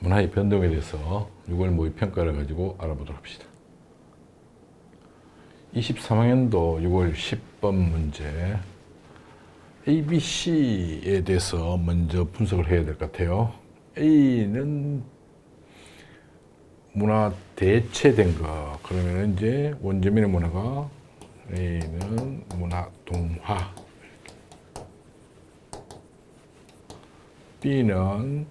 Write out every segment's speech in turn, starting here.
문화의 변동에 대해서 6월 모의평가를 가지고 알아보도록 합시다. 23학년도 6월 10번 문제 ABC에 대해서 먼저 분석을 해야 될 것 같아요. A는 문화 대체된 거. 그러면 이제 원주민의 문화가 A는 문화 동화. B는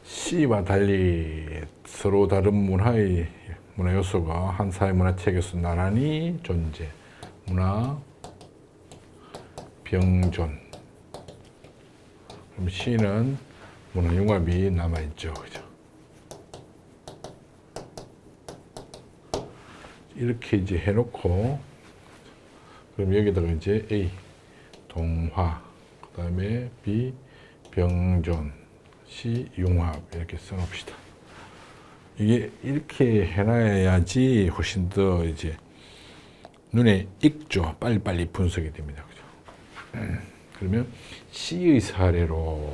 C와 달리 서로 다른 문화 요소가 한 사회 문화체계에서 나란히 존재. 문화 병존. 그럼 C는 문화 융합이 남아있죠. 그죠? 이렇게 이제 해놓고, 그럼 여기다가 이제 A, 동화, 그 다음에 B, 병존, C, 융합, 이렇게 써놓읍시다. 이게 이렇게 해놔야지 훨씬 더 이제 눈에 익죠. 빨리빨리 분석이 됩니다. 그죠? 그러면 C의 사례로,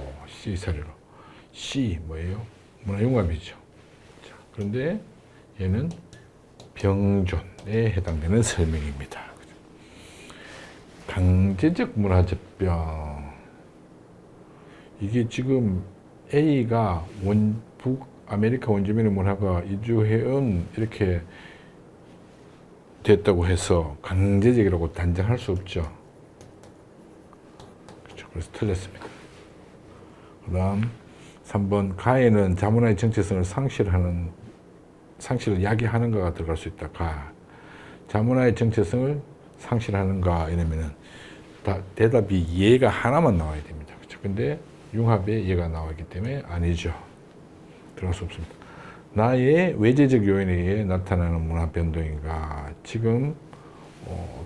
C 뭐예요? 문화 융합이죠. 자, 그런데 얘는 병존에 해당되는 설명입니다. 강제적 문화재병. 이게 지금 A가 북아메리카 원주민의 문화가 이주해온 이렇게 됐다고 해서 강제적이라고 단정할 수 없죠. 그렇죠. 그래서 틀렸습니다. 그 다음 3번 가에는 자문화의 정체성을 상실을 야기하는가가 들어갈 수 있다. 가. 자문화의 정체성을 상실하는가 이러면은 대답이 예가 하나만 나와야 됩니다. 그렇죠. 근데 융합에 예가 나왔기 때문에 아니죠. 들어갈 수 없습니다. 나의 외재적 요인에 의해 나타나는 문화 변동인가. 지금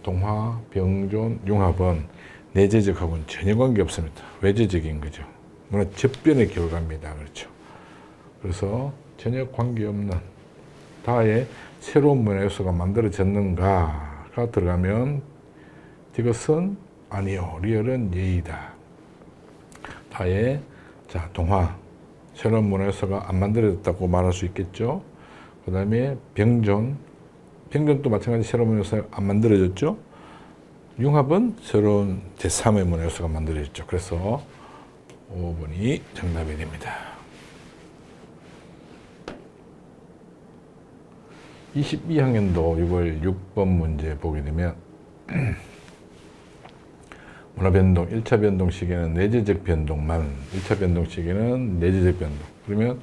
동화, 병존, 융합은 내재적하고는 전혀 관계 없습니다. 외재적인 거죠. 문화 접변의 결과입니다. 그렇죠. 그래서 전혀 관계없는 다의 새로운 문화 요소가 만들어졌는가가 들어가면 이것은 아니요. 리얼은 예이다. 다의 자 동화 새로운 문화 요소가 안 만들어졌다고 말할 수 있겠죠. 그 다음에 병존도 마찬가지 새로운 문화 요소가 안 만들어졌죠. 융합은 새로운 제3의 문화 요소가 만들어졌죠. 그래서 5번이 정답이 됩니다. 22학년도 6월 6번 문제 보게 되면 문화변동, 1차 변동 시기에는 내재적 변동만, 1차 변동 시기에는 내재적 변동. 그러면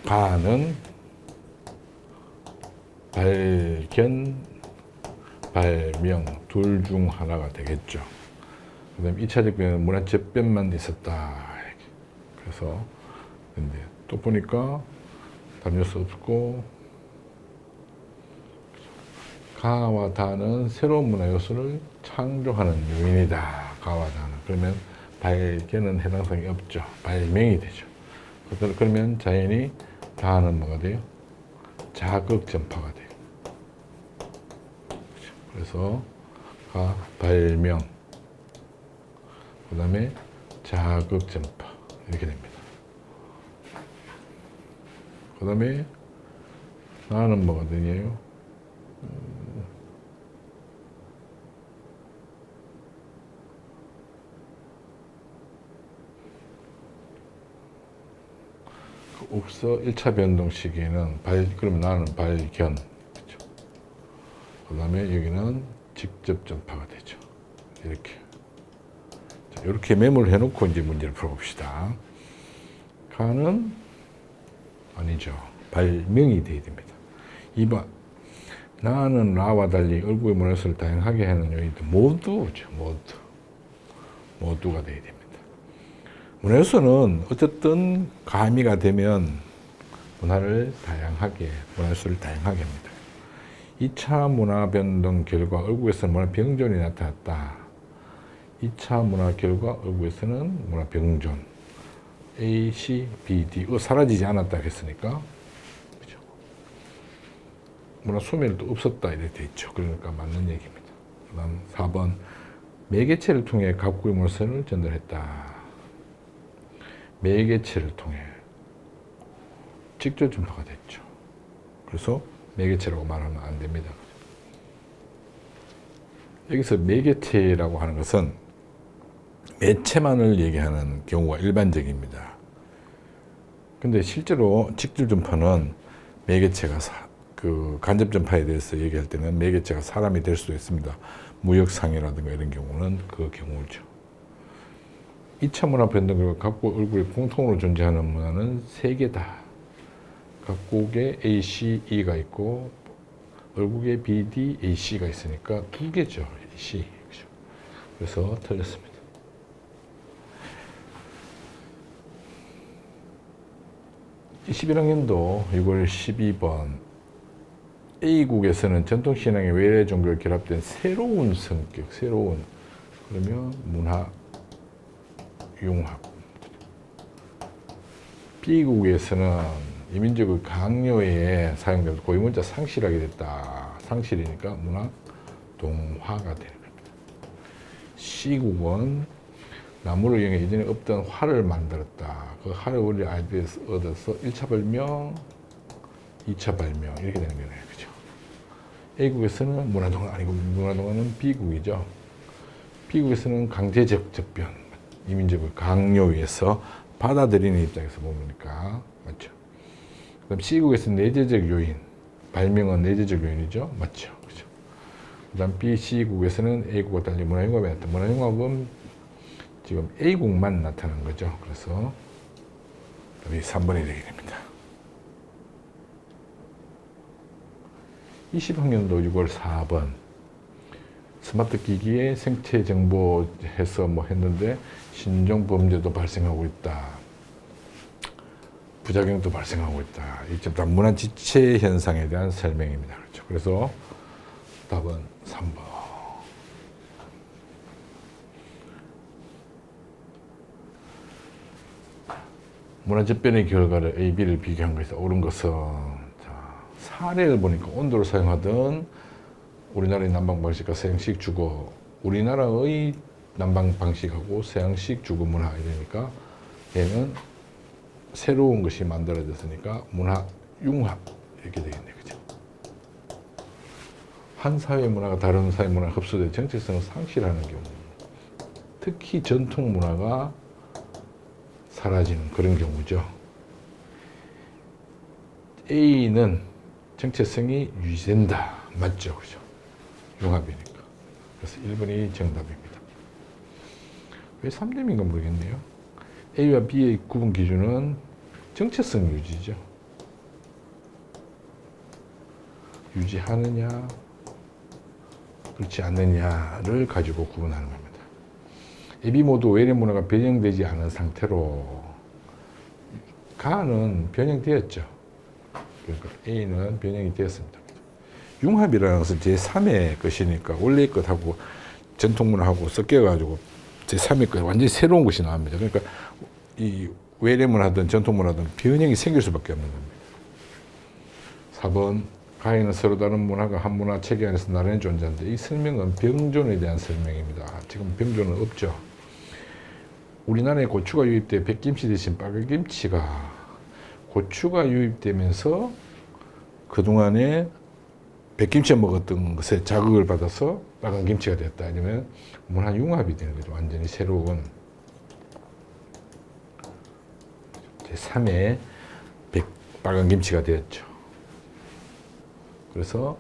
가는 발견, 발명 둘 중 하나가 되겠죠. 그 다음에 2차적 변동은 문화 접변만 있었다. 그래서 근데 또 보니까 다른 요소 없고 가와 다는 새로운 문화 요소를 창조하는 요인이다. 가와 다는. 그러면 발견은 해당성이 없죠. 발명이 되죠. 그러면 자연히 다는 뭐가 돼요? 자극 전파가 돼요. 그래서 가, 발명, 그 다음에 자극 전파 이렇게 됩니다. 그 다음에 나는 뭐가 되냐요? 없어 1차 변동 시기에는 그러면 나는 발견. 그렇죠? 그 다음에 여기는 직접 전파가 되죠. 이렇게. 자, 이렇게 메모를 해놓고 이제 문제를 풀어봅시다. 가는 아니죠. 발명이 돼야 됩니다. 2번. 나는 나와 달리 얼굴의 문화 요소를 다양하게 하는 요인도 모두죠. 모두가 돼야 됩니다. 문화 요소는 어쨌든 가미가 되면 문화 요소를 다양하게 합니다. 2차 문화 변동 결과 얼굴에서는 문화 병존이 나타났다. 2차 문화 결과 얼굴에서는 문화 병존. A, C, B, D. 사라지지 않았다 했으니까. 그죠? 문화 소멸도 없었다. 이렇게 돼 있죠. 그러니까 맞는 얘기입니다. 그 다음 4번. 매개체를 통해 각국의 문화를 전달했다. 매개체를 통해 직접 전파가 됐죠. 그래서 매개체라고 말하면 안 됩니다. 여기서 매개체라고 하는 것은 매체만을 얘기하는 경우가 일반적입니다. 근데 실제로 직접 전파는 매개체가 그 간접 전파에 대해서 얘기할 때는 매개체가 사람이 될 수도 있습니다. 무역상이라든가 이런 경우는 그 경우죠. 2차 문화 변동 결과 각국 얼굴에 공통으로 존재하는 문화는 3개다. 각국에 A, C, E가 있고 얼굴에 B, D, A, C가 있으니까 2개죠. A, C. 그래서 틀렸습니다. 21학년도 6월 12번 A국에서는 전통신앙의 외래 종교가 결합된 새로운 성격, 그러면 문화 융합. B국에서는 이민족의 강요에 사용되는 고유문자 상실하게 됐다. 상실이니까 문화 동화가 되는 겁니다. C국은 나무를 이용해 이전에 없던 활을 만들었다. 그 활의 원리 아이디어에서 얻어서 1차 발명, 2차 발명 이렇게 되는 거예요. 그죠? A국에서는 문화동화 아니고 문화동화는 B국이죠. B국에서는 강제적 접변, 이민족의 강요에 의해서 받아들이는 입장에서 보니까 맞죠. 그다음 C국에서는 내재적 요인, 발명은 내재적 요인이죠. 맞죠. 그죠. 그다음 B, C국에서는 A국과 달리 문화융합이 나타났다. 문화융합은 지금 A국만 나타난 거죠. 그래서 답이 3번이 되게 됩니다. 20학년도 6월 4번 스마트 기기에 생체 정보해서 뭐 했는데 신종 범죄도 발생하고 있다. 부작용도 발생하고 있다. 이점 다 문화 지체 현상에 대한 설명입니다. 그렇죠. 그래서 답은 3번. 문화 접변의 결과를 A, B를 비교한 것에서 옳은 것은 사례를 보니까 온도를 사용하던 우리나라의 난방 방식과 서양식 주거, 우리나라의 난방 방식하고 서양식 주거 문화 이러니까 얘는 새로운 것이 만들어졌으니까 문화 융합 이렇게 되겠네요. 그죠? 한 사회 문화가 다른 사회 문화에 흡수돼 정체성을 상실하는 경우, 특히 전통 문화가 사라지는 그런 경우죠. A는 정체성이 유지된다. 맞죠? 그죠? 융합이니까. 그래서 1번이 정답입니다. 왜 3점인가 모르겠네요. A와 B의 구분 기준은 정체성 유지죠. 유지하느냐, 그렇지 않느냐를 가지고 구분하는 겁니다. A, B 모두 외래 문화가 변형되지 않은 상태로 가는 변형되었죠. 그러니까 A는 변형이 되었습니다. 융합이라는 것은 제3의 것이니까 원래의 것하고 전통문화하고 섞여가지고 제3의 것 완전히 새로운 것이 나옵니다. 그러니까 이 외래 문화든 전통문화든 변형이 생길 수밖에 없는 겁니다. 4번 가에는 서로 다른 문화가 한 문화 체계 안에서 나란히 존재하는데 이 설명은 병존에 대한 설명입니다. 지금 병존은 없죠. 우리나라에 고추가 유입돼 백김치 대신 빨간김치가 고추가 유입되면서 그동안에 백김치 먹었던 것에 자극을 받아서 빨간김치가 됐다. 아니면 문화 융합이 되는 거죠. 완전히 새로운 제3의 빨간김치가 되었죠. 그래서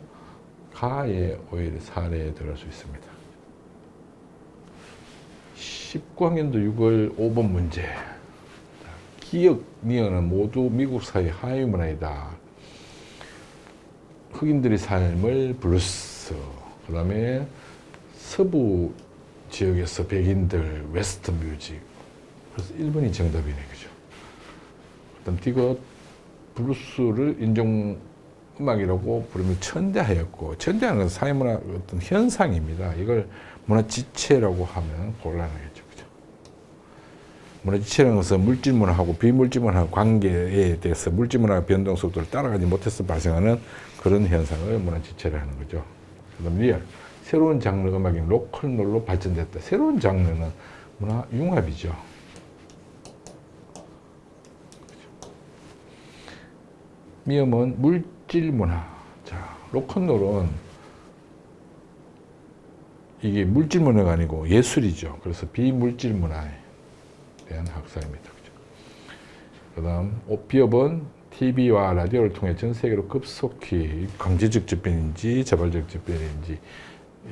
가에 오히려 사례에 들어갈 수 있습니다. 19학년도 6월 5번 문제. 기역, 니어는 모두 미국 사회 하위 문화이다. 흑인들의 삶을 블루스, 그 다음에 서부 지역에서 백인들 웨스턴 뮤직. 그래서 1번이 정답이네, 그죠? 그다음 디귿 블루스를 인종 음악이라고 부르면 천대하였고, 천대하는 것은 사회문화 어떤 현상입니다. 이걸 문화 지체라고 하면 곤란하겠죠. 그죠? 문화 지체라는 것은 물질문화하고 비물질문화의 관계에 대해서 물질문화의 변동 속도를 따라가지 못해서 발생하는 그런 현상을 문화 지체를 하는 거죠. 그다음 리얼, 새로운 장르 음악이 로컬롤로 발전됐다. 새로운 장르는 문화 융합이죠. 미음은 물질 문화. 자, 로큰롤은 이게 물질 문화가 아니고 예술이죠. 그래서 비물질 문화에 대한 학사입니다. 그 다음, 비업은 TV와 라디오를 통해 전 세계로 급속히 강제적 집변인지 자발적 집변인지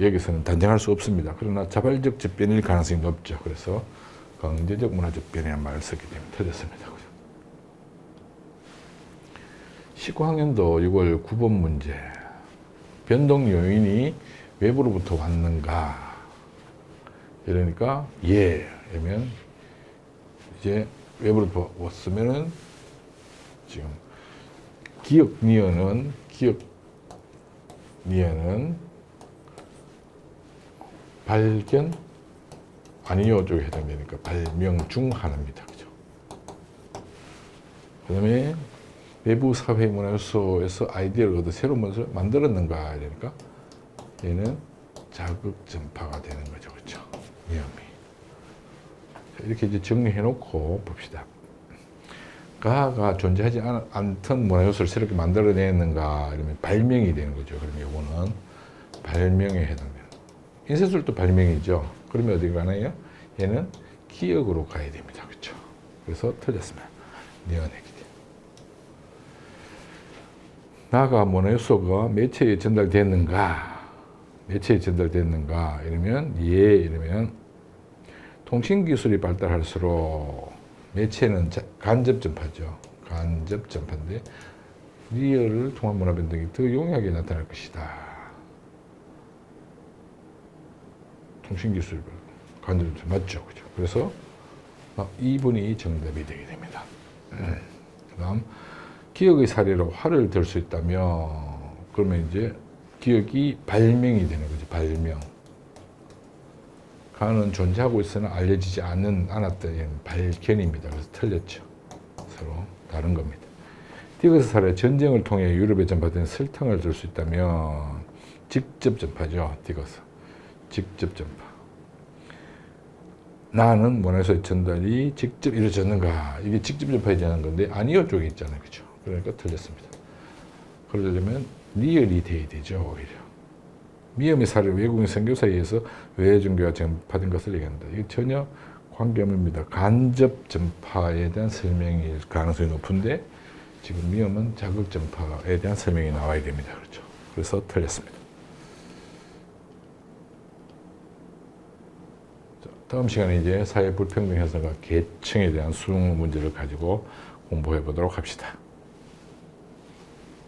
여기서는 단정할 수 없습니다. 그러나 자발적 집변일 가능성이 높죠. 그래서 강제적 문화적 변이라는 말을 썼기 때문에 틀렸습니다. 19학년도 6월 9번 문제. 변동 요인이 외부로부터 왔는가? 이러니까 예. 그러면 이제 외부로부터 왔으면은 지금 기억 니은은 발견 아니요 쪽에 해당되니까 발명 중 하나입니다. 그죠? 그 다음에 외부 사회 문화 요소에서 아이디어를 얻어 새로운 것을 만들었는가 이러니까 얘는 자극 전파가 되는 거죠. 그렇죠? 위험이. 이렇게 이제 정리해 놓고 봅시다. 가가 존재하지 않던 문화 요소를 새롭게 만들어내는가 이러면 발명이 되는 거죠. 그러면 이거는 발명에 해당되는. 인쇄술도 발명이죠. 그러면 어디 가나요? 얘는 기억으로 가야 됩니다. 그렇죠? 그래서 틀렸습니다. 니은의 나가 문화 요소가 매체에 전달됐는가? 이러면 예 이러면 통신 기술이 발달할수록 매체는 간접 전파죠. 간접 전파인데 리얼을 통한 문화 변동이 더 용이하게 나타날 것이다. 통신 기술 간접 전파 맞죠, 그죠? 그래서 2번이 정답이 되게 됩니다. 그다음 기억의 사례로 화를 들 수 있다면 그러면 이제 기억이 발명이 되는 거죠. 발명. 가는 존재하고 있으나 알려지지 않았던 발견입니다. 그래서 틀렸죠. 서로 다른 겁니다. 디귿의 사례 전쟁을 통해 유럽에 전파된 설탕을 들 수 있다면 직접 전파죠. 디귿은 직접 전파. 나는 문화에서의 전달이 직접 이루어졌는가? 이게 직접 전파에 대한 건데 아니요 쪽에 있잖아요. 그렇죠? 그러니까 틀렸습니다. 그러려면 리얼이 돼야 되죠. 오히려. 미음의 사례를 외국인 선교사에 의해서 외래 종교가 전파된 것을 얘기합니다. 이게 전혀 관계없습니다. 간접 전파에 대한 설명일 가능성이 높은데 지금 미음은 자극 전파에 대한 설명이 나와야 됩니다. 그렇죠? 그래서 틀렸습니다. 자, 다음 시간에 이제 사회 불평등 현상과 계층에 대한 수능 문제를 가지고 공부해 보도록 합시다.